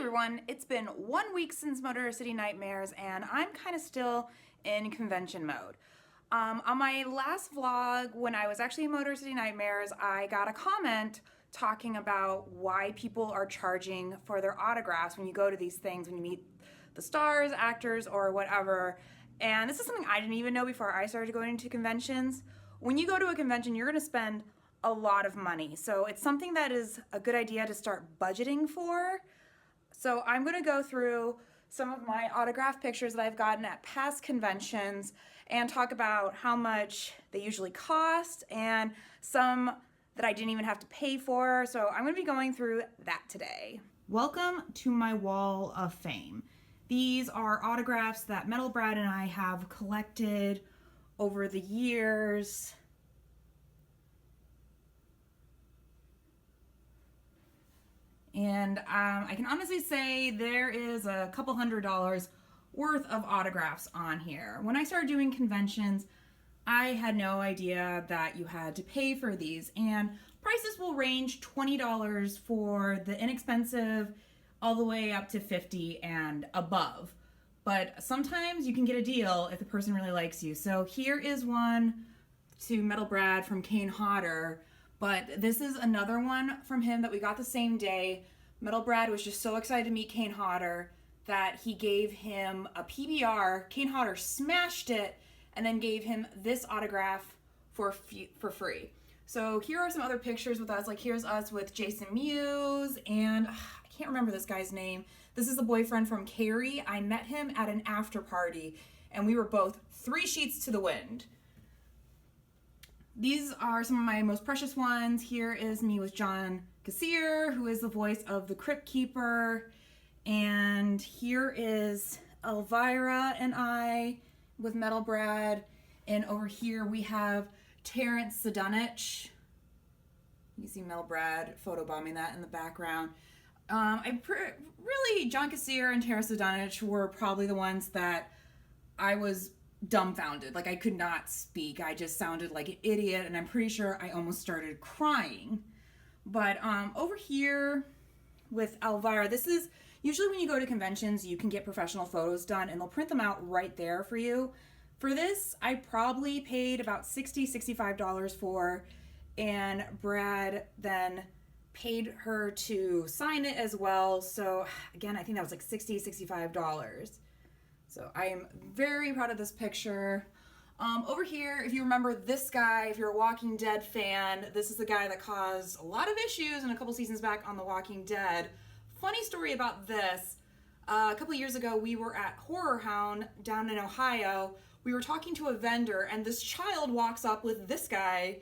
everyone, it's been 1 week since Motor City Nightmares and I'm kind of still in convention mode. On my last vlog, when I was actually in Motor City Nightmares, I got a comment talking about why people are charging for their autographs when you go to these things, when you meet the stars, actors, or whatever. And this is something I didn't even know before I started going to conventions. When you go to a convention, you're going to spend a lot of money. So it's something that is a good idea to start budgeting for. So I'm going to go through some of my autograph pictures that I've gotten at past conventions and talk about how much they usually cost and some that I didn't even have to pay for. So I'm going to be going through that today. Welcome to my wall of fame. These are autographs that Metal Brad and I have collected over the years. And I can honestly say there is a couple $100 worth of autographs on here. When I started doing conventions, I had no idea that you had to pay for these. And prices will range $20 for the inexpensive all the way up to $50 and above. But sometimes you can get a deal if the person really likes you. So here is one to Metal Brad from Kane Hodder. But this is another one from him that we got the same day. Metal Brad was just so excited to meet Kane Hodder that he gave him a PBR. Kane Hodder smashed it and then gave him this autograph for free. So here are some other pictures with us. Like here's us with Jason Mewes and I can't remember this guy's name. This is the boyfriend from Carrie. I met him at an after party and we were both 3 sheets to the wind. These are some of my most precious ones. Here is me with John Kassir, who is the voice of the Crypt Keeper. And here is Elvira and I with Metal Brad. And over here we have Terrence Sadunich. You see Metal Brad photobombing that in the background. Really, John Kassir and Terrence Sadunich were probably the ones that I was dumbfounded. Like I could not speak. I just sounded like an idiot and I'm pretty sure I almost started crying. But over here with Elvira, this is usually when you go to conventions, you can get professional photos done and they'll print them out right there for you. For this, I probably paid about $60, $65 for, and Brad then paid her to sign it as well. So again, I think that was like $60, $65. So I am very proud of this picture. Over here, if you remember this guy, if you're a Walking Dead fan, this is the guy that caused a lot of issues in a couple seasons back on The Walking Dead. Funny story about this. A couple years ago, we were at Horror Hound down in Ohio. We were talking to a vendor, and this child walks up with this guy,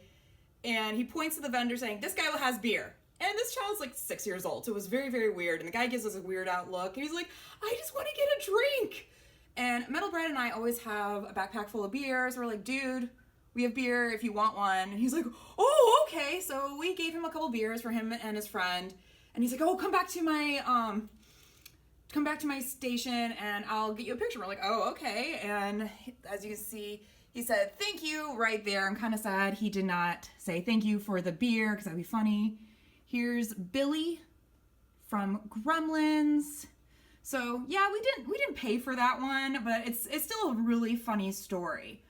and he points to the vendor saying, "This guy has beer." And this child's like 6 years old, so it was very, very weird. And the guy gives us a weird out look, and he's like, "I just want to get a drink." And Metal Brad and I always have a backpack full of beers. We're like, "Dude, we have beer if you want one." And he's like, "Oh, okay." So we gave him a couple beers for him and his friend. And he's like, "Oh, come back to my station and I'll get you a picture." We're like, "Oh, okay." And as you can see, he said, "Thank you" right there. I'm kind of sad he did not say thank you for the beer because that'd be funny. Here's Billy from Gremlins. So yeah, we didn't pay for that one, but it's still a really funny story.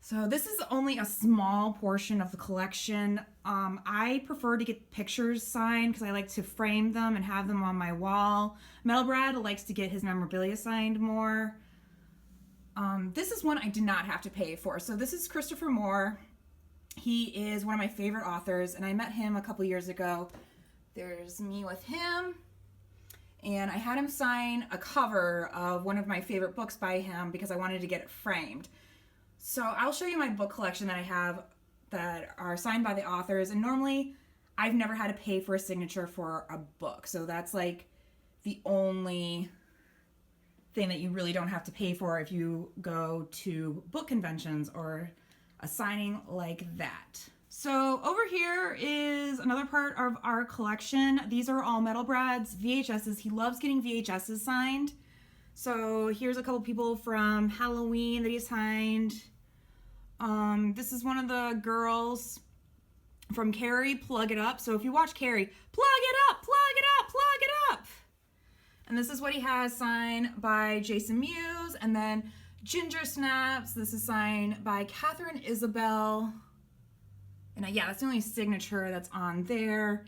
So this is only a small portion of the collection. I prefer to get pictures signed because I like to frame them and have them on my wall. Metal Brad likes to get his memorabilia signed more. This is one I did not have to pay for. So this is Christopher Moore. He is one of my favorite authors, and I met him a couple years ago. There's me with him. And I had him sign a cover of one of my favorite books by him because I wanted to get it framed. So I'll show you my book collection that I have that are signed by the authors. And normally I've never had to pay for a signature for a book. So that's like the only thing that you really don't have to pay for if you go to book conventions or a signing like that. So over here is another part of our collection. These are all Metal Brad's VHSs. He loves getting VHSs signed. So here's a couple people from Halloween that he signed. This is one of the girls from Carrie, Plug It Up. So if you watch Carrie, plug it up, plug it up, plug it up. And this is what he has signed by Jason Mewes. And then Ginger Snaps, this is signed by Catherine Isabel. And yeah, that's the only signature that's on there.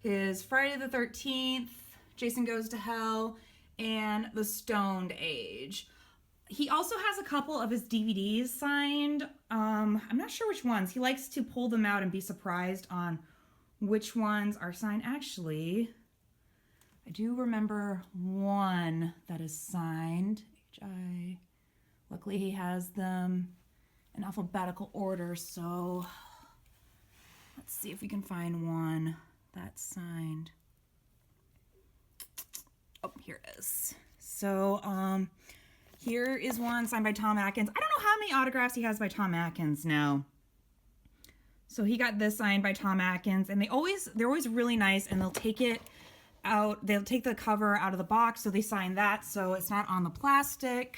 His Friday the 13th, Jason Goes to Hell, and The Stoned Age. He also has a couple of his DVDs signed. I'm not sure which ones. He likes to pull them out and be surprised on which ones are signed. Actually, I do remember one that is signed. HI. Luckily, he has them in alphabetical order, so let's see if we can find one that's signed. Oh, here it is. So, here is one signed by Tom Atkins. I don't know how many autographs he has by Tom Atkins now. So he got this signed by Tom Atkins, and they're always really nice, and they'll take it out. They'll take the cover out of the box, so they sign that, so it's not on the plastic.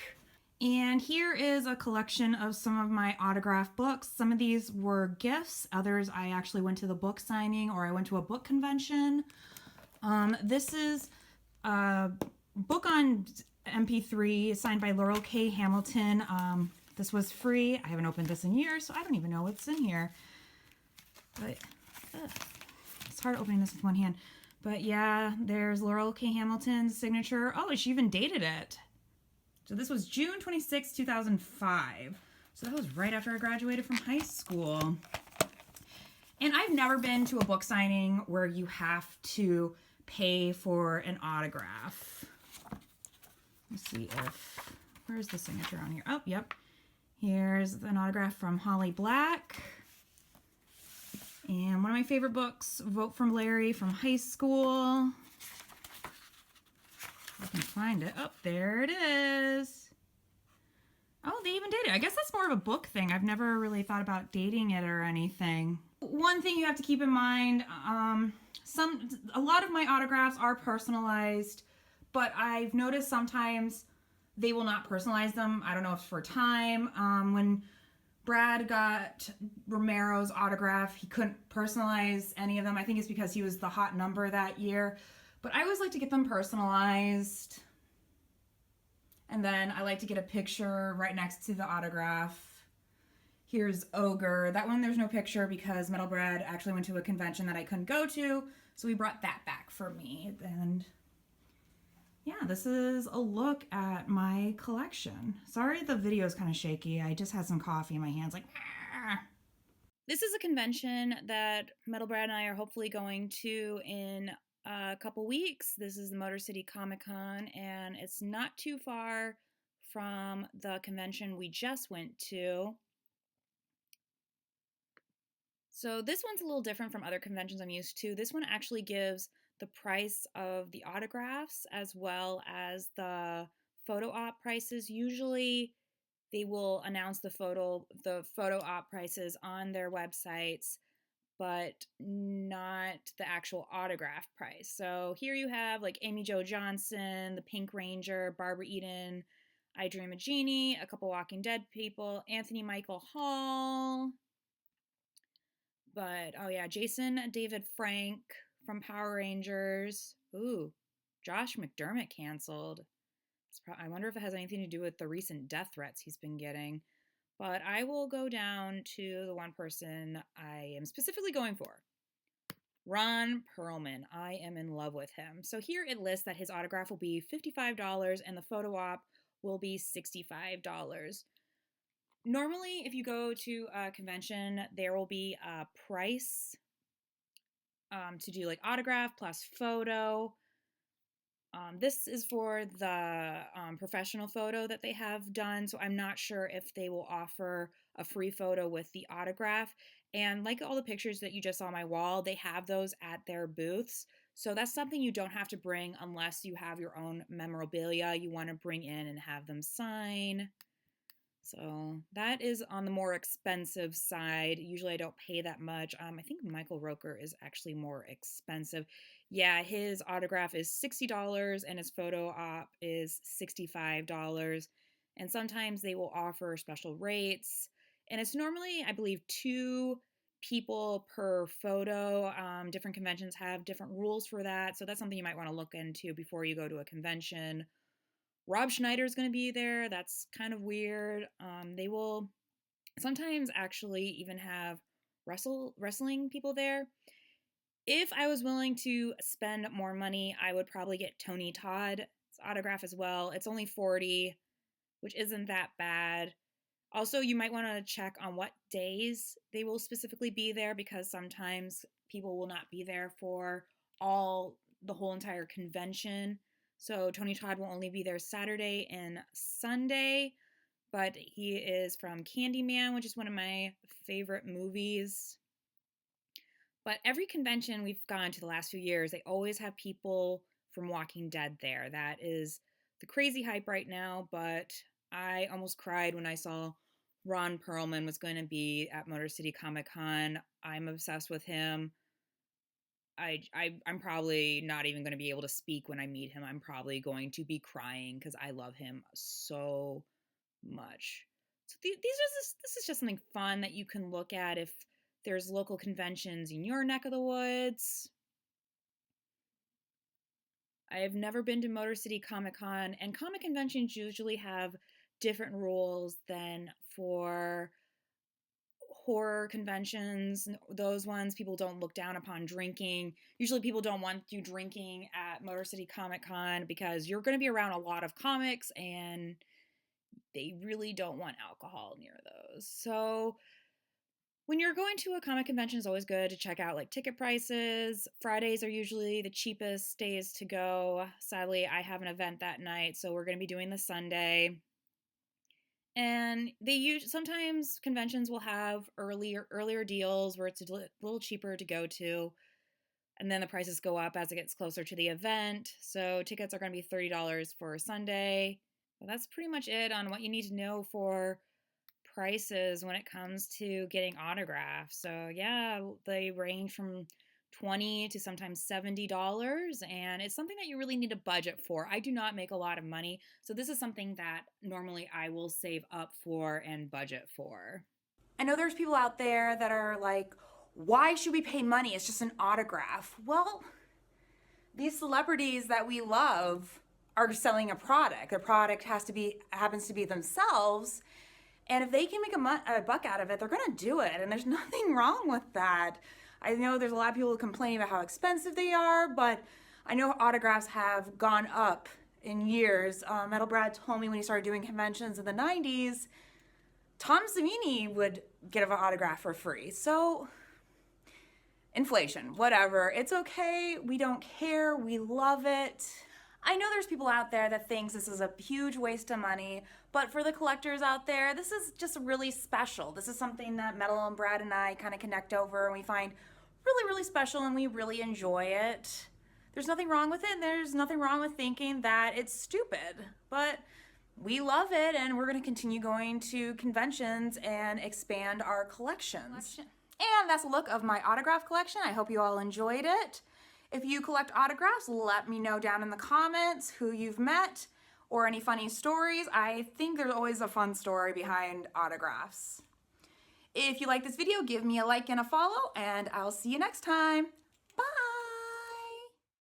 And here is a collection of some of my autograph books. Some of these were gifts. Others I actually went to the book signing or I went to a book convention. This is a book on MP3 signed by Laurel K. Hamilton. This was free. I haven't opened this in years, so I don't even know what's in here. But it's hard opening this with one hand. But yeah, there's Laurel K. Hamilton's signature. Oh, she even dated it. So this was June 26, 2005. So that was right after I graduated from high school. And I've never been to a book signing where you have to pay for an autograph. Let's see where's the signature on here? Oh, yep. Here's an autograph from Holly Black. And one of my favorite books, Vote from Larry from high school. I can find it. Oh, there it is. Oh, they even dated. I guess that's more of a book thing. I've never really thought about dating it or anything. One thing you have to keep in mind, a lot of my autographs are personalized, but I've noticed sometimes they will not personalize them. I don't know if it's for time. When Brad got Romero's autograph, he couldn't personalize any of them. I think it's because he was the hot number that year. But I always like to get them personalized. And then I like to get a picture right next to the autograph. Here's Ogre. That one there's no picture because Metal Brad actually went to a convention that I couldn't go to. So he brought that back for me. And yeah, this is a look at my collection. Sorry the video is kind of shaky. I just had some coffee in my hands like... Argh. This is a convention that Metal Brad and I are hopefully going to in a couple weeks. This is the Motor City Comic Con, and it's not too far from the convention we just went to. So this one's a little different from other conventions I'm used to. This one actually gives the price of the autographs as well as the photo op prices. Usually they will announce the photo op prices on their websites, but not the actual autograph price. So here you have like Amy Jo Johnson, the Pink Ranger, Barbara Eden, I Dream a Genie, a couple Walking Dead people, Anthony Michael Hall. But, oh yeah, Jason David Frank from Power Rangers. Ooh, Josh McDermott canceled. I wonder if it has anything to do with the recent death threats he's been getting. But I will go down to the one person I am specifically going for. Ron Perlman. I am in love with him. So here it lists that his autograph will be $55 and the photo op will be $65. Normally, if you go to a convention, there will be a price to do like autograph plus photo. This is for the professional photo that they have done, so I'm not sure if they will offer a free photo with the autograph. And like all the pictures that you just saw on my wall, they have those at their booths. So that's something you don't have to bring unless you have your own memorabilia you want to bring in and have them sign. So that is on the more expensive side. Usually I don't pay that much. I think Michael Roker is actually more expensive. Yeah, his autograph is $60 and his photo op is $65. And sometimes they will offer special rates. And it's normally, I believe, 2 people per photo. Different conventions have different rules for that. So that's something you might want to look into before you go to a convention. Rob Schneider is going to be there. That's kind of weird. They will sometimes actually even have wrestling people there. If I was willing to spend more money, I would probably get Tony Todd's autograph as well. It's only $40, which isn't that bad. Also, you might want to check on what days they will specifically be there, because sometimes people will not be there for the whole entire convention. So Tony Todd will only be there Saturday and Sunday, but he is from Candyman, which is one of my favorite movies. But every convention we've gone to the last few years, they always have people from Walking Dead there. That is the crazy hype right now, but I almost cried when I saw Ron Perlman was going to be at Motor City Comic Con. I'm obsessed with him. I'm probably not even going to be able to speak when I meet him. I'm probably going to be crying because I love him so much. So this is just something fun that you can look at if there's local conventions in your neck of the woods. I have never been to Motor City Comic Con, and comic conventions usually have different rules than for horror conventions. Those ones, people don't look down upon drinking. Usually people don't want you drinking at Motor City Comic Con because you're going to be around a lot of comics and they really don't want alcohol near those. So when you're going to a comic convention, it's always good to check out like ticket prices. Fridays are usually the cheapest days to go. Sadly, I have an event that night, so we're going to be doing the Sunday. And sometimes conventions will have earlier deals where it's a little cheaper to go to, and then the prices go up as it gets closer to the event. So tickets are going to be $30 for Sunday. Well, that's pretty much it on what you need to know for prices when it comes to getting autographs. So yeah, they range from $20 to sometimes $70, and it's something that you really need to budget for. I do not make a lot of money, so this is something that normally I will save up for and budget for. I know there's people out there that are like, why should we pay money? It's just an autograph. Well, these celebrities that we love are selling a product. Their product happens to be themselves. And if they can make a buck out of it, they're going to do it. And there's nothing wrong with that. I know there's a lot of people who complain about how expensive they are, but I know autographs have gone up in years. Metal Brad told me when he started doing conventions in the 90s, Tom Savini would get an autograph for free. So inflation, whatever. It's okay. We don't care. We love it. I know there's people out there that thinks this is a huge waste of money, but for the collectors out there, this is just really special. This is something that Metal and Brad and I kind of connect over and we find really, really special, and we really enjoy it. There's nothing wrong with it, and there's nothing wrong with thinking that it's stupid, but we love it, and we're going to continue going to conventions and expand our collections. And that's a look of my autograph collection. I hope you all enjoyed it. If you collect autographs, let me know down in the comments who you've met or any funny stories. I think there's always a fun story behind autographs. If you like this video, give me a like and a follow, and I'll see you next time.